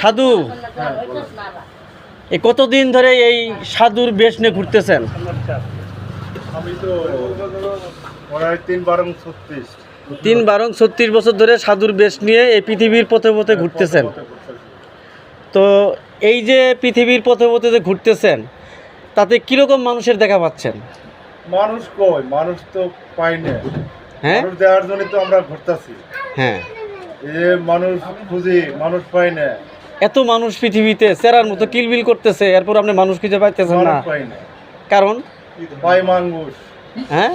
সাধু, এই কতদিন ধরে এই সাধুর বেশ নিয়ে ঘুরতেছেন? আমি তো প্রায় ৩-৩২ বছর ধরে সাধুর বেশ নিয়ে এই পৃথিবীর পথে পথে ঘুরতেছেন। তো এই যে পৃথিবীর পথে পথে যে ঘুরতেছেন, তাতে কীরকম মানুষের দেখা পাচ্ছেন? মানুষ কই, মানুষ তো পাই না। হ্যাঁ, মানুষ দেওয়ার জন্য তো আমরা ঘুরতেছি। হ্যাঁ, এই মানুষ খুঁজি, মানুষ পাই না। এত মানুষ পৃথিবীতে চেরার মতো কিলবিল করতেছে, এরপর আপনি মানুষ খুঁজে পাইতেছেন না। মানুষ পাই না, কারণ পাই মাঙ্গুস। হ্যাঁ,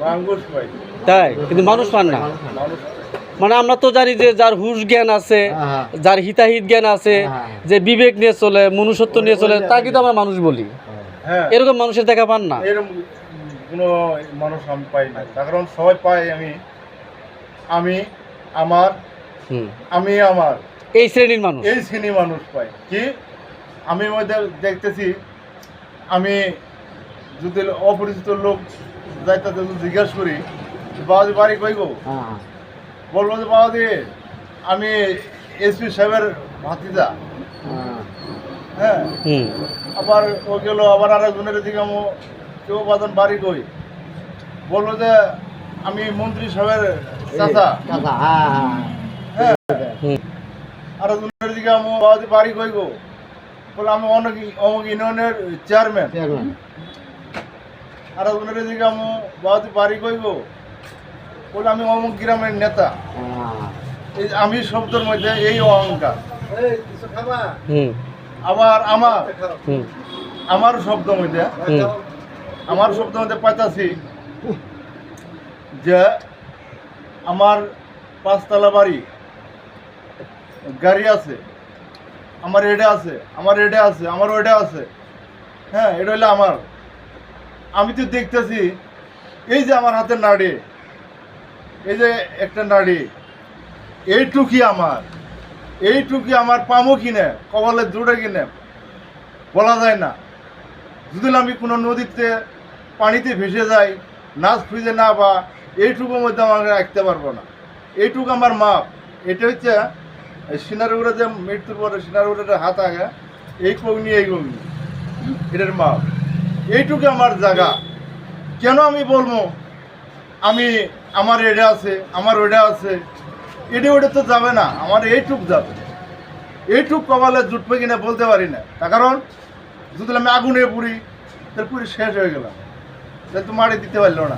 মাঙ্গুস পাই, তাই, কিন্তু মানুষ পান না। মানুষ মানে আমরা তো জানি যে যার হুশ জ্ঞান আছে, যার হিতাহিত জ্ঞান আছে, যে বিবেক নিয়ে চলে, মনুষ্যত্ব নিয়ে চলে, তা কিন্তু আমরা মানুষ বলি। হ্যাঁ, এরকম মানুষের দেখা পান না। এরকম কোনো মানুষ আমি পাই না। তার কারণ সবাই পাই আমি আমার হুম, আমি আমার এই শ্রেণীর মানুষ। এই শ্রেণী মানুষ পাই। কি আমি মধ্যে দেখতেছি, আমি যদি অপরিচিত লোক যাই তাদের জিজ্ঞাসা করি, বাবাজি বাড়ি কই গো, বলবো যে বাবাজি আমি এসপি সাহেবের ভাতিজা। হ্যাঁ, হুম, আবার ও গেল, আবার আরেকজনের দিকে কেউ বাদন বাড়ি কই, বলবো যে আমি মন্ত্রী সাহেবের চাচা। হ্যাঁ, হুম, আরেকজনের দিকে বাবাজি বাড়ি কই গো, বলে আমি অমুক ইউনিয়নের চেয়ারম্যান। আরেকজনের দিকে বাবাজি বাড়ি কই গো, বলে আমি অমুক গ্রামের নেতা। এই আমি শব্দের মধ্যে এই অহংকার। হুম, আবার হুম, আমার শব্দ মধ্যে হুম, পাইতাছি যে আমার 5 তলা বাড়ি, গাড়ি আছে, আমার এটা আছে, আমার এটা আছে, আমার ওইটা আছে। হ্যাঁ, এটা হলো আমার। আমি তো দেখতেছি এই যে আমার হাতের নাড়ি, এই যে একটা নাড়ি, এইটুকি আমার পামো কিনে, কপালে জুড়ে কিনে বলা যায় না। যদি আমি কোনো নদীতে পানিতে ভেসে যাই, নাচ খুঁজে না বা এইটুকুর মধ্যে আমাকে রাখতে পারবো না। এইটুকু আমার মাপ। এটা হচ্ছে সিনার উপরে যে মৃত্যুর পরে সিনার উপরে হাত আগে, এই কগ্নি এটার মাপ। এইটুকু আমার জায়গা। কেন আমি বলবো আমি আমার এটা আছে, আমার ওইটা আছে, ওটা তো যাবে না, আমার এইটুক যাবে। এইটুক কপালে জুটবে কিনা বলতে পারি না। তার কারণ যদি আমি আগুনে পুড়ি, তাহলে পুরি শেষ হয়ে গেলাম, তাহলে তো মাড়ি দিতে পারলো না।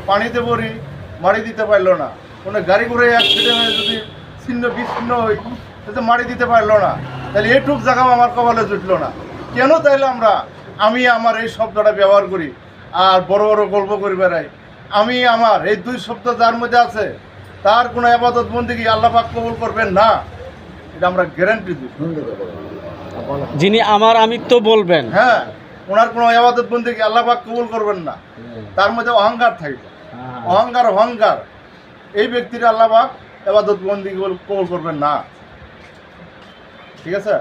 পানিতে পড়ি, মাড়ি দিতে পারলো না। কোনো গাড়ি ঘুরে অ্যাক্সিডেন্টে যদি বিচ্ছিন্ন হই, তাহলে মাড়ি দিতে পারলো না। তাহলে এইটুক জায়গাও আমার কপালে জুটলো না। কেন তাইলে আমি আমার এই শব্দটা ব্যবহার করি আর বড় বড় গল্প করি বেড়াই? আমি আমার এই 2 শব্দ যার মধ্যে আছে, তার কোনো ইবাদত বন্দেগী আল্লাহ পাক কবুল করবেন না, এটা আমরা গ্যারান্টি দিই। যিনি আমার আমিত্ব বলবেন, হ্যাঁ, ওনার কোনো ইবাদত বন্দেগী আল্লাহ পাক কবুল করবেন না। তার মধ্যে অহংকার থাকবে, অহংকার। এই ব্যক্তির আল্লাহ পাক ইবাদত বন্দেগী কবুল করবেন না। ঠিক আছে।